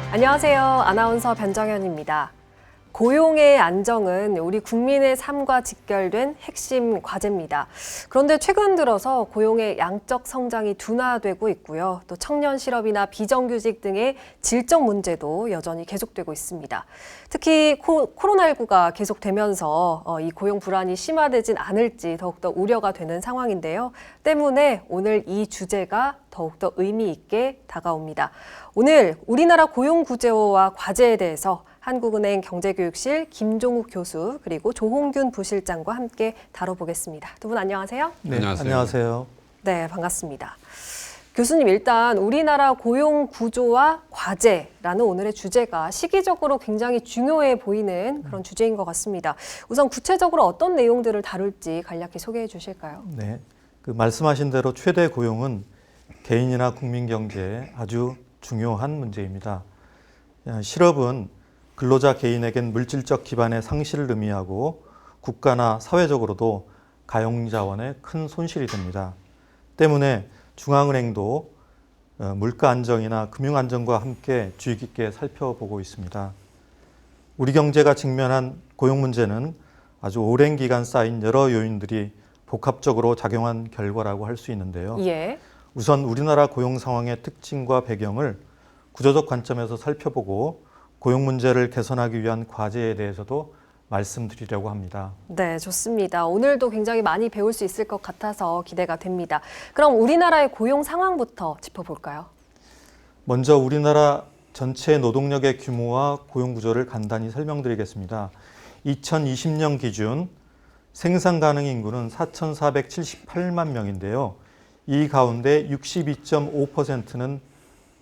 안녕하세요. 아나운서 변정현입니다. 고용의 안정은 우리 국민의 삶과 직결된 핵심 과제입니다. 그런데 최근 들어서 고용의 양적 성장이 둔화되고 있고요. 또 청년 실업이나 비정규직 등의 질적 문제도 여전히 계속되고 있습니다. 특히 코로나19가 계속되면서 이 고용 불안이 심화되진 않을지 더욱더 우려가 되는 상황인데요. 때문에 오늘 이 주제가 더욱더 의미 있게 다가옵니다. 오늘 우리나라 고용 구조와 과제에 대해서 한국은행 경제교육실 김종욱 교수 그리고 조홍균 부실장과 함께 다뤄보겠습니다. 두 분 안녕하세요. 네, 안녕하세요. 네, 반갑습니다. 교수님, 일단 우리나라 고용 구조와 과제라는 오늘의 주제가 시기적으로 굉장히 중요해 보이는 그런 주제인 것 같습니다. 우선 구체적으로 어떤 내용들을 다룰지 간략히 소개해 주실까요? 네, 말씀하신 대로 최대 고용은 개인이나 국민 경제에 아주 중요한 문제입니다. 실업은 근로자 개인에겐 물질적 기반의 상실을 의미하고 국가나 사회적으로도 가용자원에 큰 손실이 됩니다. 때문에 중앙은행도 물가 안정이나 금융 안정과 함께 주의 깊게 살펴보고 있습니다. 우리 경제가 직면한 고용 문제는 아주 오랜 기간 쌓인 여러 요인들이 복합적으로 작용한 결과라고 할 수 있는데요. 예. 우선 우리나라 고용 상황의 특징과 배경을 구조적 관점에서 살펴보고 고용 문제를 개선하기 위한 과제에 대해서도 말씀드리려고 합니다. 네, 좋습니다. 오늘도 굉장히 많이 배울 수 있을 것 같아서 기대가 됩니다. 그럼 우리나라의 고용 상황부터 짚어볼까요? 먼저 우리나라 전체 노동력의 규모와 고용 구조를 간단히 설명드리겠습니다. 2020년 기준 생산 가능 인구는 4,478만 명인데요. 이 가운데 62.5%는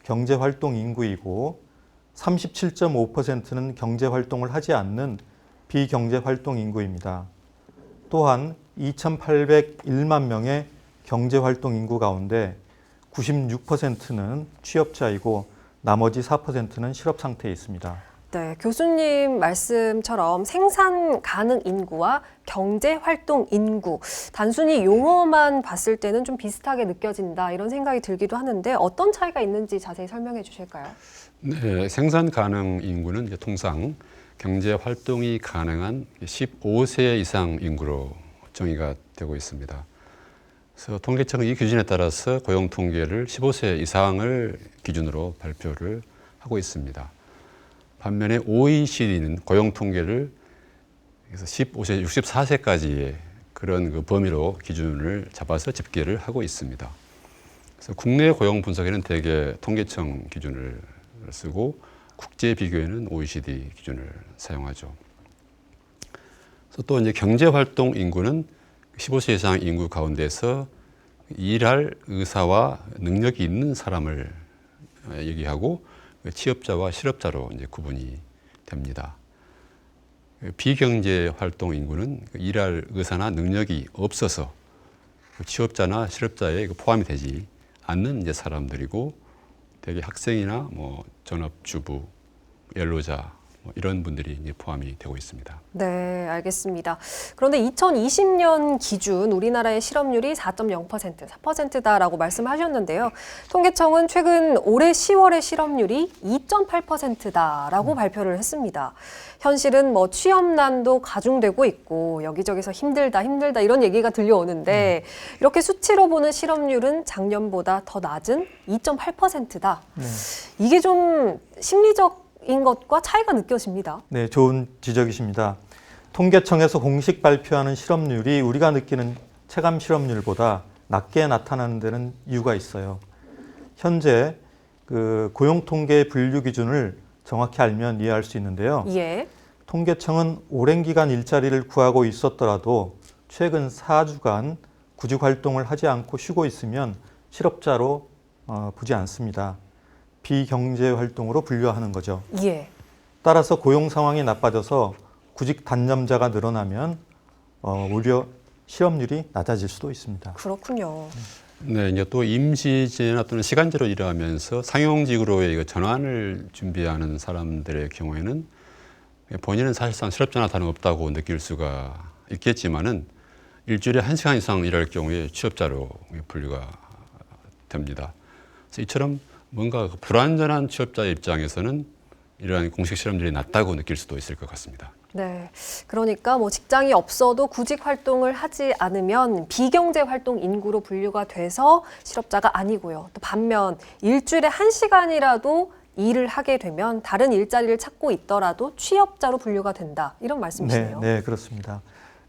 경제활동 인구이고 37.5%는 경제활동을 하지 않는 비경제활동 인구입니다. 또한 2,801만 명의 경제활동 인구 가운데 96%는 취업자이고 나머지 4%는 실업 상태에 있습니다. 네, 교수님 말씀처럼 생산 가능 인구와 경제 활동 인구, 단순히 용어만 봤을 때는 좀 비슷하게 느껴진다 이런 생각이 들기도 하는데 어떤 차이가 있는지 자세히 설명해 주실까요? 네, 생산 가능 인구는 이제 통상 경제 활동이 가능한 15세 이상 인구로 정의가 되고 있습니다. 그래서 통계청은 이 기준에 따라서 고용 통계를 15세 이상을 기준으로 발표를 하고 있습니다. 반면에 OECD는 고용 통계를 15세, 64세까지의 그런 그 범위로 기준을 잡아서 집계를 하고 있습니다. 그래서 국내 고용 분석에는 대개 통계청 기준을 쓰고 국제 비교에는 OECD 기준을 사용하죠. 그래서 또 이제 경제 활동 인구는 15세 이상 인구 가운데서 일할 의사와 능력이 있는 사람을 얘기하고 취업자와 실업자로 이제 구분이 됩니다. 비경제 활동 인구는 일할 의사나 능력이 없어서 취업자나 실업자에 포함이 되지 않는 이제 사람들이고 대개 학생이나 전업주부, 연로자 이런 분들이 이제 포함이 되고 있습니다. 네, 알겠습니다. 그런데 2020년 기준 우리나라의 실업률이 4.0%, 4%다라고 말씀하셨는데요. 통계청은 최근 올해 10월의 실업률이 2.8%다라고 발표를 했습니다. 현실은 취업난도 가중되고 있고 여기저기서 힘들다 이런 얘기가 들려오는데 이렇게 수치로 보는 실업률은 작년보다 더 낮은 2.8%다. 이게 좀 심리적인 것과 차이가 느껴집니다. 네, 좋은 지적이십니다. 통계청에서 공식 발표하는 실업률이 우리가 느끼는 체감 실업률보다 낮게 나타나는 데는 이유가 있어요. 현재 고용 통계 분류 기준을 정확히 알면 이해할 수 있는데요. 예. 통계청은 오랜 기간 일자리를 구하고 있었더라도 최근 4주간 구직 활동을 하지 않고 쉬고 있으면 실업자로 보지 않습니다. 비경제 활동으로 분류하는 거죠. 예. 따라서 고용 상황이 나빠져서 구직 단념자가 늘어나면 오히려 실업률이 낮아질 수도 있습니다. 그렇군요. 네, 이제 또 임시제나 또는 시간제로 일하면서 상용직으로의 전환을 준비하는 사람들의 경우에는 본인은 사실상 실업자나 다름없다고 느낄 수가 있겠지만은 일주일에 1시간 이상 일할 경우에 취업자로 분류가 됩니다. 그래서 이처럼 뭔가 불완전한 취업자의 입장에서는 이러한 공식 실험들이 낮다고 느낄 수도 있을 것 같습니다. 네. 그러니까 뭐 직장이 없어도 구직 활동을 하지 않으면 비경제 활동 인구로 분류가 돼서 실업자가 아니고요. 또 반면 일주일에 1시간이라도 일을 하게 되면 다른 일자리를 찾고 있더라도 취업자로 분류가 된다. 이런 말씀이시네요. 네, 그렇습니다.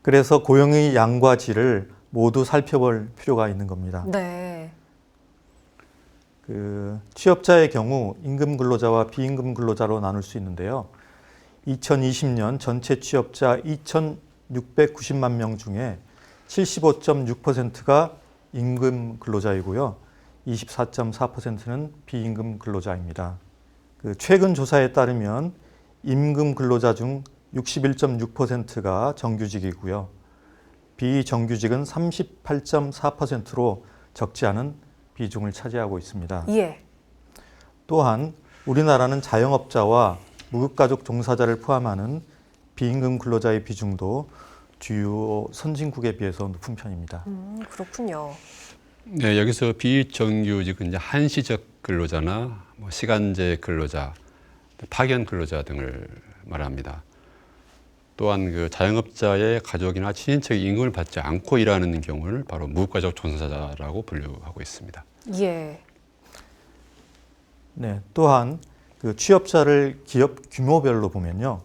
그래서 고용의 양과 질을 모두 살펴볼 필요가 있는 겁니다. 네. 취업자의 경우 임금 근로자와 비임금 근로자로 나눌 수 있는데요. 2020년 전체 취업자 2,690만 명 중에 75.6%가 임금 근로자이고요. 24.4%는 비임금 근로자입니다. 최근 조사에 따르면 임금 근로자 중 61.6%가 정규직이고요. 비정규직은 38.4%로 적지 않은 비중을 차지하고 있습니다. 예. 또한 우리나라는 자영업자와 무급가족 종사자를 포함하는 비임금 근로자의 비중도 주요 선진국에 비해서 높은 편입니다. 그렇군요. 네, 여기서 비정규직은 이제 한시적 근로자나 뭐 시간제 근로자, 파견 근로자 등을 말합니다. 또한 그 자영업자의 가족이나 친인척이 임금을 받지 않고 일하는 경우를 바로 무급가족 종사자라고 분류하고 있습니다. 예. 네, 또한 취업자를 기업 규모별로 보면요,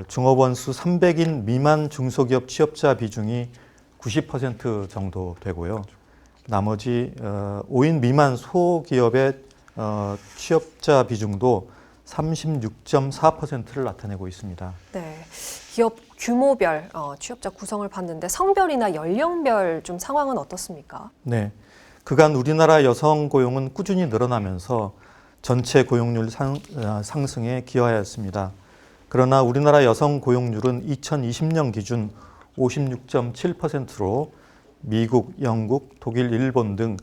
종업원 수 300인 미만 중소기업 취업자 비중이 90% 정도 되고요. 나머지 5인 미만 소기업의 취업자 비중도 36.4%를 나타내고 있습니다. 네. 기업 규모별 취업자 구성을 봤는데 성별이나 연령별 좀 상황은 어떻습니까? 네, 그간 우리나라 여성 고용은 꾸준히 늘어나면서 전체 고용률 상승에 기여하였습니다. 그러나 우리나라 여성 고용률은 2020년 기준 56.7%로 미국, 영국, 독일, 일본 등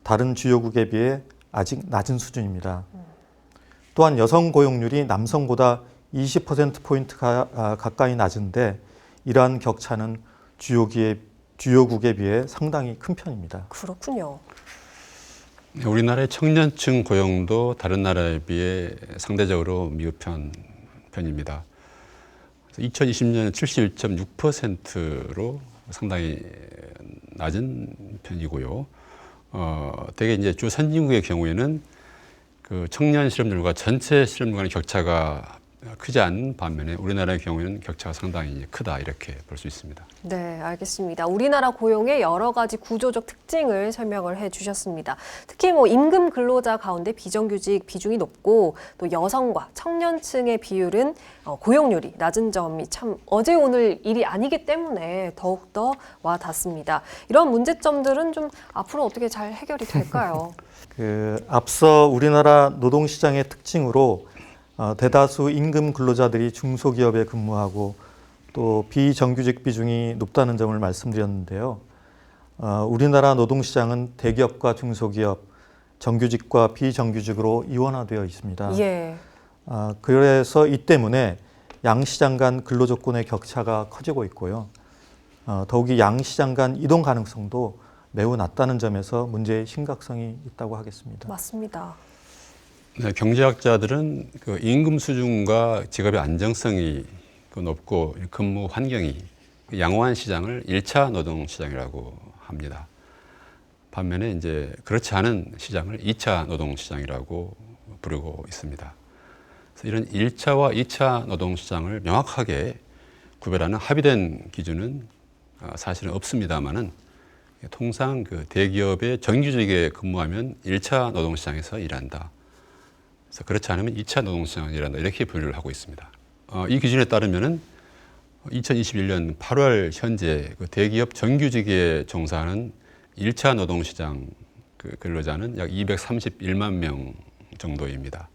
다른 주요국에 비해 아직 낮은 수준입니다. 또한 여성 고용률이 남성보다 20%포인트 가까이 낮은데 이러한 격차는 주요국에 비해 상당히 큰 편입니다. 그렇군요. 우리나라의 청년층 고용도 다른 나라에 비해 상대적으로 미흡한 편입니다. 2020년 71.6%로 상당히 낮은 편이고요. 대개 이제 주 선진국의 경우에는 그 청년 실업률과 전체 실업률 간의 격차가 크지 않은 반면에 우리나라의 경우에는 격차가 상당히 크다 이렇게 볼 수 있습니다. 네, 알겠습니다. 우리나라 고용의 여러 가지 구조적 특징을 설명을 해주셨습니다. 특히 뭐 임금 근로자 가운데 비정규직 비중이 높고 또 여성과 청년층의 비율은 고용률이 낮은 점이 참 어제 오늘 일이 아니기 때문에 더욱더 와닿습니다. 이런 문제점들은 좀 앞으로 어떻게 잘 해결이 될까요? 앞서 우리나라 노동시장의 특징으로 대다수 임금 근로자들이 중소기업에 근무하고 또 비정규직 비중이 높다는 점을 말씀드렸는데요. 우리나라 노동시장은 대기업과 중소기업, 정규직과 비정규직으로 이원화되어 있습니다. 예. 그래서 이 때문에 양시장 간 근로조건의 격차가 커지고 있고요. 더욱이 양시장 간 이동 가능성도 매우 낮다는 점에서 문제의 심각성이 있다고 하겠습니다. 맞습니다. 네, 경제학자들은 그 임금 수준과 직업의 안정성이 높고 근무 환경이 양호한 시장을 1차 노동 시장이라고 합니다. 반면에 이제 그렇지 않은 시장을 2차 노동 시장이라고 부르고 있습니다. 그래서 이런 1차와 2차 노동 시장을 명확하게 구별하는 합의된 기준은 사실은 없습니다만은 통상 그 대기업의 정규직에 근무하면 1차 노동 시장에서 일한다. 그래서 그렇지 않으면 2차 노동시장에서 일한다. 이렇게 분류를 하고 있습니다. 이 기준에 따르면은 2021년 8월 현재 그 대기업 정규직에 종사하는 1차 노동시장 그 근로자는 약 231만 명 정도입니다.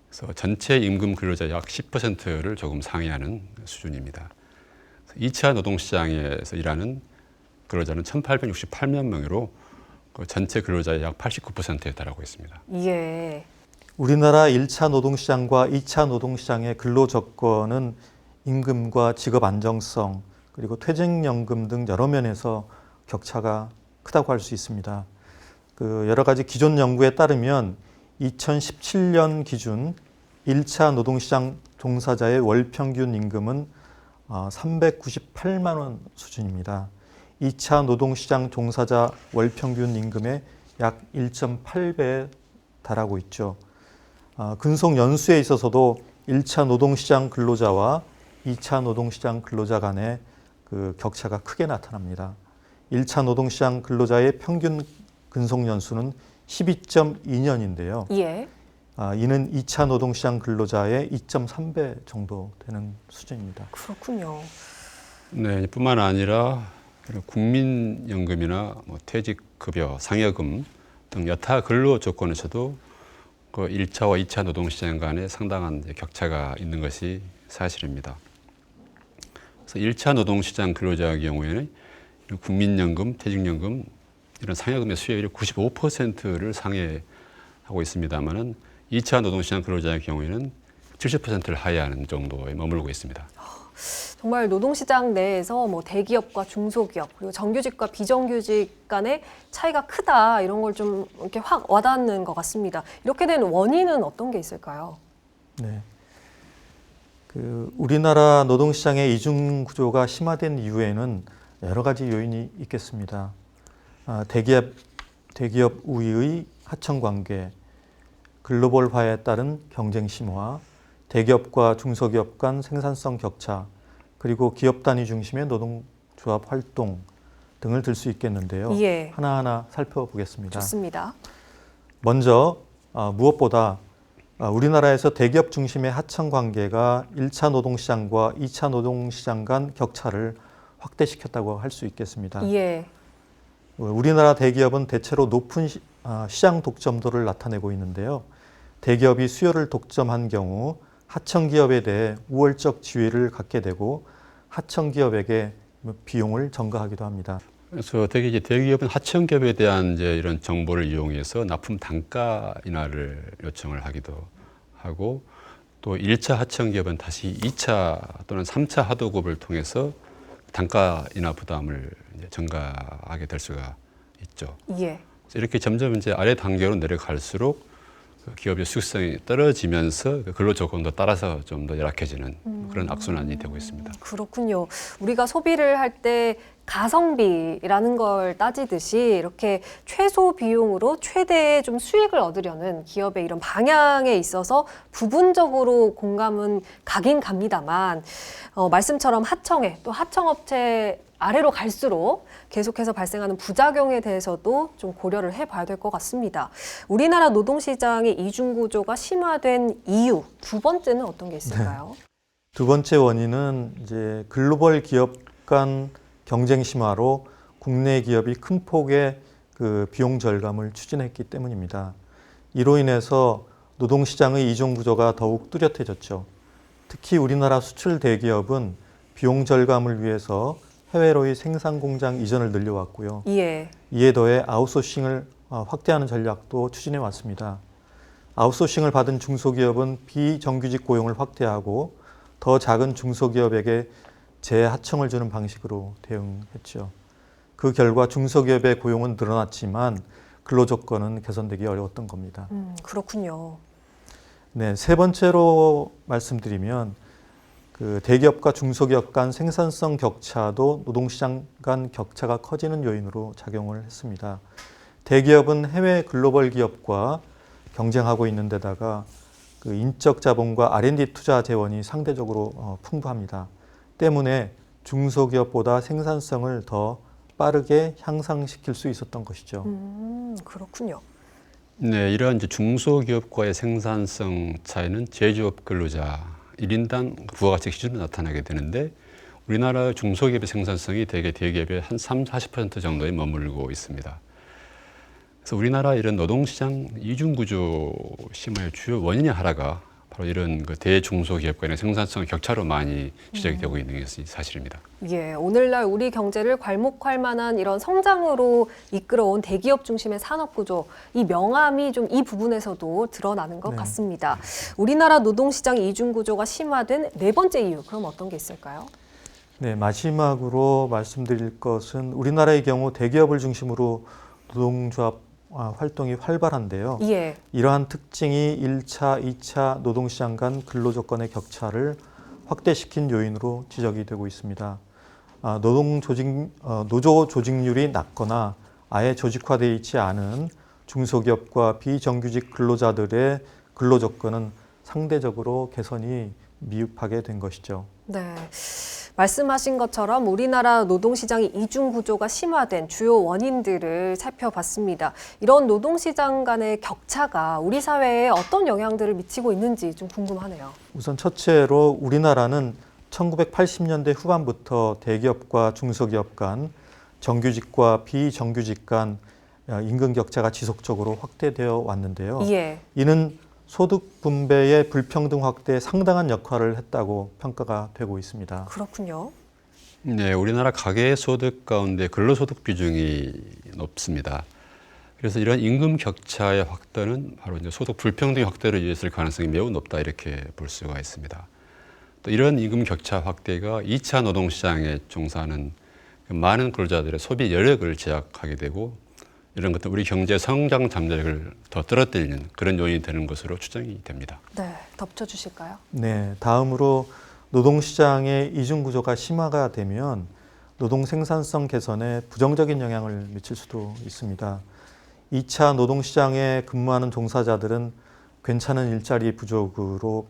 그래서 전체 임금 근로자 약 10%를 조금 상회하는 수준입니다. 2차 노동시장에서 일하는 근로자는 1,868만 명으로 그 전체 근로자의 약 89%에 달하고 있습니다. 예. 우리나라 1차 노동시장과 2차 노동시장의 근로조건은 임금과 직업 안정성, 그리고 퇴직연금 등 여러 면에서 격차가 크다고 할 수 있습니다. 여러 가지 기존 연구에 따르면 2017년 기준 1차 노동시장 종사자의 월 평균 임금은 398만 원 수준입니다. 2차 노동시장 종사자 월 평균 임금의 약 1.8배에 달하고 있죠. 근속 연수에 있어서도 1차 노동시장 근로자와 2차 노동시장 근로자 간의 그 격차가 크게 나타납니다. 1차 노동시장 근로자의 평균 근속 연수는 12.2년인데요. 예. 이는 2차 노동시장 근로자의 2.3배 정도 되는 수준입니다. 그렇군요. 네, 뿐만 아니라 국민연금이나 뭐 퇴직급여, 상여금 등 여타 근로 조건에서도 그 1차와 2차 노동시장 간에 상당한 격차가 있는 것이 사실입니다. 그래서 1차 노동시장 근로자의 경우에는 국민연금, 퇴직연금 이런 상여금의 수혜율이 95%를 상회하고 있습니다만은 2차 노동시장 근로자의 경우에는 70%를 하회하는 정도에 머물고 있습니다. 정말 노동시장 내에서 뭐 대기업과 중소기업 그리고 정규직과 비정규직 간의 차이가 크다 이런 걸 좀 이렇게 확 와닿는 것 같습니다. 이렇게 된 원인은 어떤 게 있을까요? 네. 우리나라 노동시장의 이중 구조가 심화된 이유에는 여러 가지 요인이 있겠습니다. 대기업 우위의 하청 관계, 글로벌화에 따른 경쟁 심화, 대기업과 중소기업 간 생산성 격차, 그리고 기업 단위 중심의 노동조합 활동 등을 들 수 있겠는데요. 예. 하나하나 살펴보겠습니다. 좋습니다. 먼저 무엇보다 우리나라에서 대기업 중심의 하청 관계가 1차 노동시장과 2차 노동시장 간 격차를 확대시켰다고 할 수 있겠습니다. 예. 우리나라 대기업은 대체로 높은 시장 독점도를 나타내고 있는데요. 대기업이 수요를 독점한 경우 하청기업에 대해 우월적 지위를 갖게 되고 하청기업에게 비용을 전가하기도 합니다. 그래서 되게 대기업은 하청기업에 대한 이런 정보를 이용해서 납품 단가 인하를 요청을 하기도 하고 또 1차 하청기업은 다시 2차 또는 3차 하도급을 통해서 단가 인하 부담을 전가하게 될 수가 있죠. 예. 이렇게 점점 아래 단계로 내려갈수록 기업의 수익성이 떨어지면서 근로 조건도 따라서 좀 더 열악해지는 그런 악순환이 되고 있습니다. 그렇군요. 우리가 소비를 할 때 가성비라는 걸 따지듯이 이렇게 최소 비용으로 최대의 좀 수익을 얻으려는 기업의 이런 방향에 있어서 부분적으로 공감은 가긴 갑니다만 말씀처럼 하청에 또 하청업체 아래로 갈수록 계속해서 발생하는 부작용에 대해서도 좀 고려를 해봐야 될 것 같습니다. 우리나라 노동시장의 이중구조가 심화된 이유 두 번째는 어떤 게 있을까요? 네. 두 번째 원인은 이제 글로벌 기업 간 경쟁 심화로 국내 기업이 큰 폭의 그 비용 절감을 추진했기 때문입니다. 이로 인해서 노동시장의 이중 구조가 더욱 뚜렷해졌죠. 특히 우리나라 수출 대기업은 비용 절감을 위해서 해외로의 생산 공장 이전을 늘려왔고요. 예. 이에 더해 아웃소싱을 확대하는 전략도 추진해 왔습니다. 아웃소싱을 받은 중소기업은 비정규직 고용을 확대하고 더 작은 중소기업에게 재하청을 주는 방식으로 대응했죠. 그 결과 중소기업의 고용은 늘어났지만 근로조건은 개선되기 어려웠던 겁니다. 그렇군요. 네, 세 번째로 말씀드리면 그 대기업과 중소기업 간 생산성 격차도 노동시장 간 격차가 커지는 요인으로 작용을 했습니다. 대기업은 해외 글로벌 기업과 경쟁하고 있는 데다가 그 인적 자본과 R&D 투자 재원이 상대적으로 풍부합니다. 때문에 중소기업보다 생산성을 더 빠르게 향상시킬 수 있었던 것이죠. 그렇군요. 네, 이러한 중소기업과의 생산성 차이는 제조업 근로자 1인당 부가가치 기준으로 나타나게 되는데 우리나라 중소기업의 생산성이 대개 대기업의 한 30-40% 정도에 머물고 있습니다. 그래서 우리나라 이런 노동시장 이중구조 심화의 주요 원인의 하나가 바로 이런 그 대중소기업 간의 생산성 격차로 많이 지적이 되고 있는 것이 사실입니다. 예, 오늘날 우리 경제를 괄목할 만한 이런 성장으로 이끌어온 대기업 중심의 산업구조, 이 명암이 좀 이 부분에서도 드러나는 것 같습니다. 우리나라 노동시장 이중구조가 심화된 네 번째 이유, 그럼 어떤 게 있을까요? 네, 마지막으로 말씀드릴 것은 우리나라의 경우 대기업을 중심으로 노동조합 활동이 활발한데요. 예. 이러한 특징이 1차, 2차 노동시장 간 근로조건의 격차를 확대시킨 요인으로 지적이 되고 있습니다. 노조 조직률이 낮거나 아예 조직화되어 있지 않은 중소기업과 비정규직 근로자들의 근로조건은 상대적으로 개선이 미흡하게 된 것이죠. 네. 말씀하신 것처럼 우리나라 노동시장의 이중 구조가 심화된 주요 원인들을 살펴봤습니다. 이런 노동시장 간의 격차가 우리 사회에 어떤 영향들을 미치고 있는지 좀 궁금하네요. 우선 첫째로 우리나라는 1980년대 후반부터 대기업과 중소기업 간, 정규직과 비정규직 간 임금 격차가 지속적으로 확대되어 왔는데요. 예. 이는 소득 분배의 불평등 확대에 상당한 역할을 했다고 평가가 되고 있습니다. 그렇군요. 네, 우리나라 가계 소득 가운데 근로소득 비중이 높습니다. 그래서 이런 임금 격차의 확대는 바로 이제 소득 불평등 확대로 이어질 가능성이 매우 높다 이렇게 볼 수가 있습니다. 또 이런 임금 격차 확대가 2차 노동시장에 종사하는 많은 근로자들의 소비 여력을 제약하게 되고 이런 것들 우리 경제 성장 잠재력을 더 떨어뜨리는 그런 요인이 되는 것으로 추정이 됩니다. 네, 덧붙여주실까요? 네, 다음으로 노동시장의 이중구조가 심화가 되면 노동 생산성 개선에 부정적인 영향을 미칠 수도 있습니다. 2차 노동시장에 근무하는 종사자들은 괜찮은 일자리 부족으로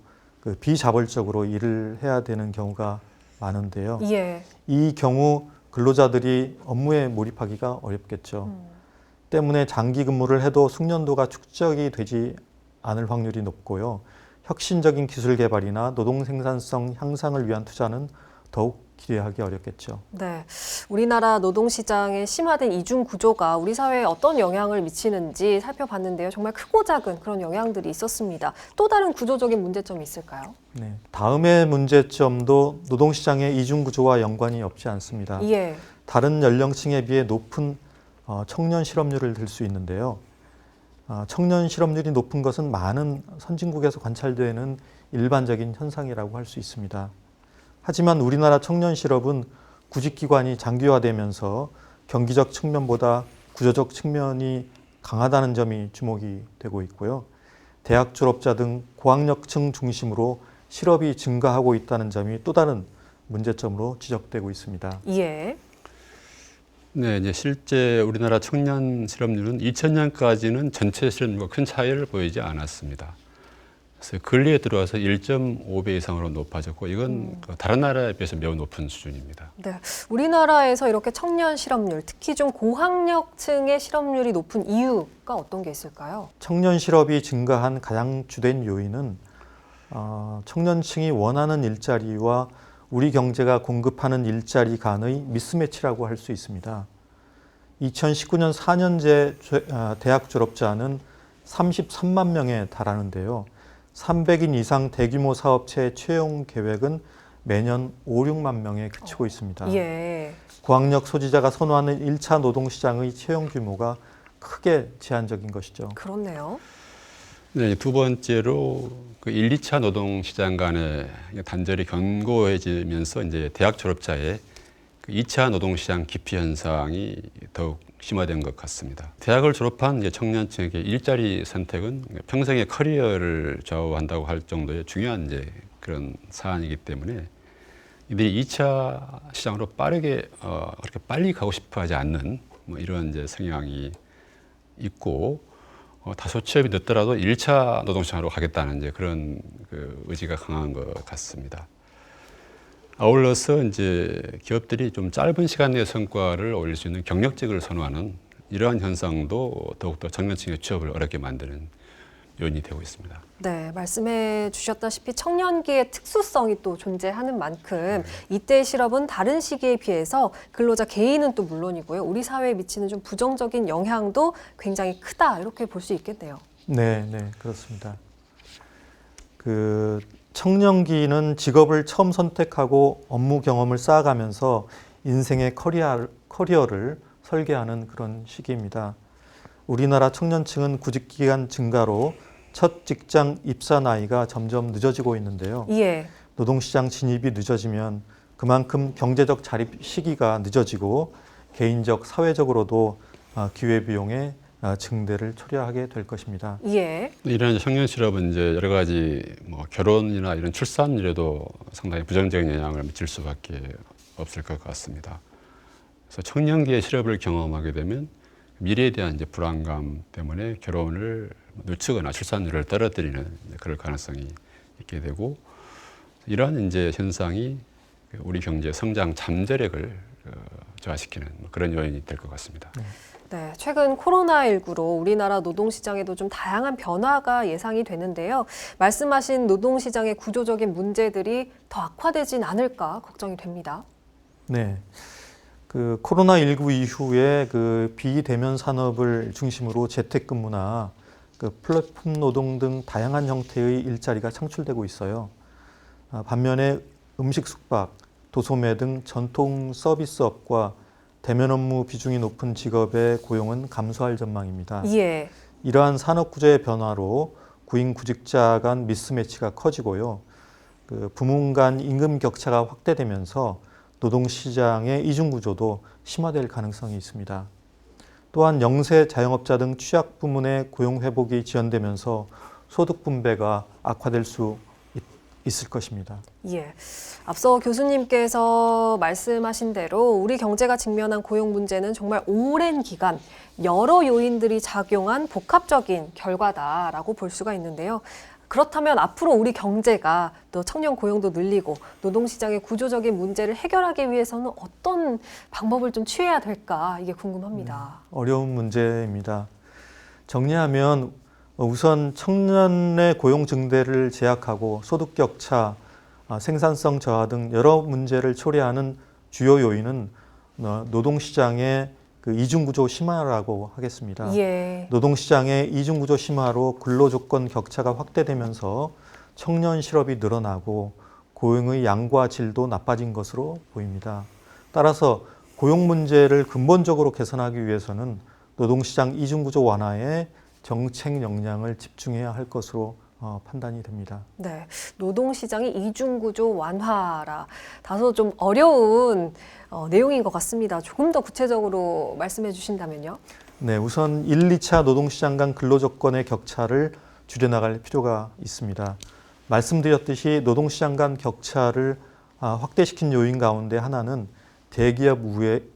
비자발적으로 일을 해야 되는 경우가 많은데요. 예. 이 경우 근로자들이 업무에 몰입하기가 어렵겠죠. 때문에 장기 근무를 해도 숙련도가 축적이 되지 않을 확률이 높고요. 혁신적인 기술 개발이나 노동 생산성 향상을 위한 투자는 더욱 기대하기 어렵겠죠. 네, 우리나라 노동시장의 심화된 이중 구조가 우리 사회에 어떤 영향을 미치는지 살펴봤는데요. 정말 크고 작은 그런 영향들이 있었습니다. 또 다른 구조적인 문제점이 있을까요? 네, 다음의 문제점도 노동시장의 이중 구조와 연관이 없지 않습니다. 예. 다른 연령층에 비해 높은 청년 실업률을 들 수 있는데요. 청년 실업률이 높은 것은 많은 선진국에서 관찰되는 일반적인 현상이라고 할 수 있습니다. 하지만 우리나라 청년 실업은 구직기관이 장기화되면서 경기적 측면보다 구조적 측면이 강하다는 점이 주목이 되고 있고요. 대학 졸업자 등 고학력층 중심으로 실업이 증가하고 있다는 점이 또 다른 문제점으로 지적되고 있습니다. 예. 네, 이제 실제 우리나라 청년 실업률은 2000년까지는 전체 실업률과 큰 차이를 보이지 않았습니다. 그래서 근리에 들어와서 1.5배 이상으로 높아졌고 이건 다른 나라에 비해서 매우 높은 수준입니다. 네, 우리나라에서 이렇게 청년 실업률, 특히 좀 고학력층의 실업률이 높은 이유가 어떤 게 있을까요? 청년 실업이 증가한 가장 주된 요인은 청년층이 원하는 일자리와 우리 경제가 공급하는 일자리 간의 미스매치라고 할 수 있습니다. 2019년 4년제 대학 졸업자는 33만 명에 달하는데요. 300인 이상 대규모 사업체 채용 계획은 매년 5, 6만 명에 그치고 있습니다. 예. 고학력 소지자가 선호하는 1차 노동시장의 채용 규모가 크게 제한적인 것이죠. 그렇네요. 네, 두 번째로 그 1, 2차 노동시장 간의 단절이 견고해지면서 이제 대학 졸업자의 그 2차 노동시장 기피 현상이 더욱 심화된 것 같습니다. 대학을 졸업한 이제 청년층에게 일자리 선택은 평생의 커리어를 좌우한다고 할 정도의 중요한 이제 그런 사안이기 때문에 이들이 2차 시장으로 빠르게 그렇게 빨리 가고 싶어하지 않는 뭐 이런 이제 성향이 있고 다소 취업이 늦더라도 1차 노동시장으로 가겠다는 이제 그런 그 의지가 강한 것 같습니다. 아울러서 이제 기업들이 좀 짧은 시간 내에 성과를 올릴 수 있는 경력직을 선호하는 이러한 현상도 더욱더 청년층의 취업을 어렵게 만드는 요인이 되고 있습니다. 네, 말씀해 주셨다시피 청년기의 특수성이 또 존재하는 만큼 이때의 실업은 다른 시기에 비해서 근로자 개인은 또 물론이고요. 우리 사회에 미치는 좀 부정적인 영향도 굉장히 크다 이렇게 볼 수 있겠네요. 네, 그렇습니다. 청년기는 직업을 처음 선택하고 업무 경험을 쌓아가면서 인생의 커리어를 설계하는 그런 시기입니다. 우리나라 청년층은 구직기간 증가로 첫 직장 입사 나이가 점점 늦어지고 있는데요. 예. 노동시장 진입이 늦어지면 그만큼 경제적 자립 시기가 늦어지고 개인적, 사회적으로도 기회비용에 증대를 초래하게 될 것입니다. 예. 이런 청년 실업은 이제 여러 가지 뭐 결혼이나 이런 출산율에도 상당히 부정적인 영향을 미칠 수밖에 없을 것 같습니다. 그래서 청년기의 실업을 경험하게 되면 미래에 대한 이제 불안감 때문에 결혼을 늦추거나 출산율을 떨어뜨리는 그럴 가능성이 있게 되고, 이러한 이제 현상이 우리 경제 성장 잠재력을 저하시키는 그런 요인이 될 것 같습니다. 네, 최근 코로나19로 우리나라 노동시장에도 좀 다양한 변화가 예상이 되는데요. 말씀하신 노동시장의 구조적인 문제들이 더 악화되진 않을까 걱정이 됩니다. 네. 그 코로나19 이후에 그 비대면 산업을 중심으로 재택근무나 그 플랫폼 노동 등 다양한 형태의 일자리가 창출되고 있어요. 반면에 음식 숙박, 도소매 등 전통 서비스업과 대면 업무 비중이 높은 직업의 고용은 감소할 전망입니다. 예. 이러한 산업 구조의 변화로 구인 구직자 간 미스매치가 커지고요. 그 부문 간 임금 격차가 확대되면서 노동시장의 이중 구조도 심화될 가능성이 있습니다. 또한 영세 자영업자 등 취약 부문의 고용 회복이 지연되면서 소득 분배가 악화될 수 있을 것입니다. 예. 앞서 교수님께서 말씀하신 대로 우리 경제가 직면한 고용 문제는 정말 오랜 기간 여러 요인들이 작용한 복합적인 결과다라고 볼 수가 있는데요. 그렇다면 앞으로 우리 경제가 또 청년 고용도 늘리고 노동시장의 구조적인 문제를 해결하기 위해서는 어떤 방법을 좀 취해야 될까 이게 궁금합니다. 어려운 문제입니다. 정리하면 우선 청년의 고용 증대를 제약하고 소득 격차, 생산성 저하 등 여러 문제를 초래하는 주요 요인은 노동시장의 그 이중구조 심화라고 하겠습니다. 예. 노동시장의 이중구조 심화로 근로조건 격차가 확대되면서 청년 실업이 늘어나고 고용의 양과 질도 나빠진 것으로 보입니다. 따라서 고용 문제를 근본적으로 개선하기 위해서는 노동시장 이중구조 완화에 정책 역량을 집중해야 할 것으로 판단이 됩니다. 네, 노동시장이 이중구조 완화라 다소 좀 어려운 내용인 것 같습니다. 조금 더 구체적으로 말씀해 주신다면요. 네, 우선 1, 2차 노동시장 간 근로조건의 격차를 줄여나갈 필요가 있습니다. 말씀드렸듯이 노동시장 간 격차를 확대시킨 요인 가운데 하나는 대기업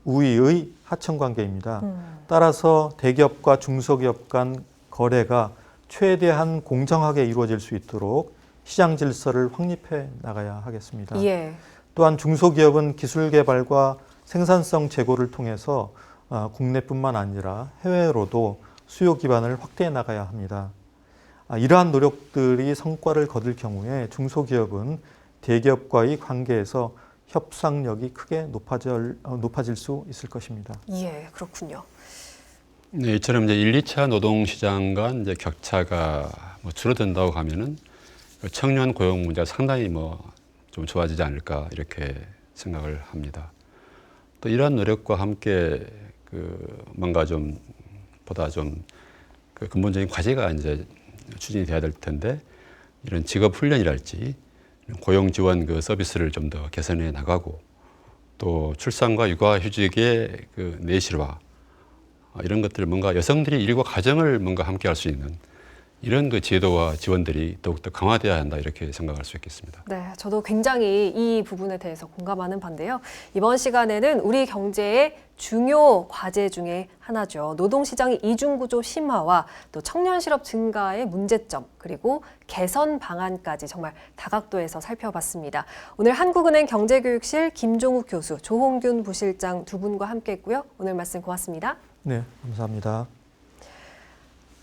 우위의 하청관계입니다. 따라서 대기업과 중소기업 간 거래가 최대한 공정하게 이루어질 수 있도록 시장 질서를 확립해 나가야 하겠습니다. 예. 또한 중소기업은 기술 개발과 생산성 제고를 통해서 국내뿐만 아니라 해외로도 수요 기반을 확대해 나가야 합니다. 이러한 노력들이 성과를 거둘 경우에 중소기업은 대기업과의 관계에서 협상력이 크게 높아질 수 있을 것입니다. 예, 그렇군요. 네, 이처럼 이제 1, 2차 노동시장 간 이제 격차가 줄어든다고 하면은 청년 고용 문제가 상당히 좀 좋아지지 않을까 이렇게 생각을 합니다. 또 이러한 노력과 함께 뭔가 좀 보다 좀 근본적인 과제가 이제 추진이 돼야 될 텐데, 이런 직업 훈련이랄지 고용 지원 서비스를 좀 더 개선해 나가고, 또 출산과 육아 휴직의 내실화, 이런 것들 뭔가 여성들이 일과 가정을 뭔가 함께 할 수 있는 이런 제도와 지원들이 더욱더 강화되어야 한다 이렇게 생각할 수 있겠습니다. 네, 저도 굉장히 이 부분에 대해서 공감하는 바인데요. 이번 시간에는 우리 경제의 중요 과제 중에 하나죠. 노동시장의 이중구조 심화와 또 청년 실업 증가의 문제점, 그리고 개선 방안까지 정말 다각도에서 살펴봤습니다. 오늘 한국은행 경제교육실 김종욱 교수, 조홍균 부실장 두 분과 함께했고요. 오늘 말씀 고맙습니다. 네, 감사합니다.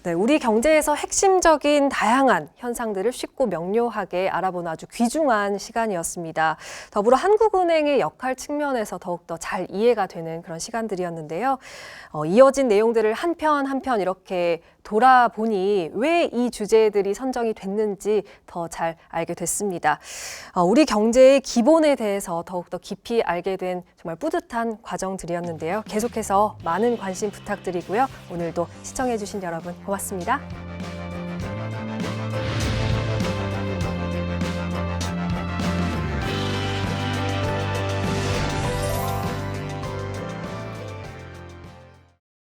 네, 우리 경제에서 핵심적인 다양한 현상들을 쉽고 명료하게 알아보는 아주 귀중한 시간이었습니다. 더불어 한국은행의 역할 측면에서 더욱더 잘 이해가 되는 그런 시간들이었는데요. 이어진 내용들을 한 편 한 편 이렇게 돌아보니 왜 이 주제들이 선정이 됐는지 더 잘 알게 됐습니다. 우리 경제의 기본에 대해서 더욱더 깊이 알게 된 정말 뿌듯한 과정들이었는데요. 계속해서 많은 관심 부탁드리고요. 오늘도 시청해주신 여러분 고맙습니다.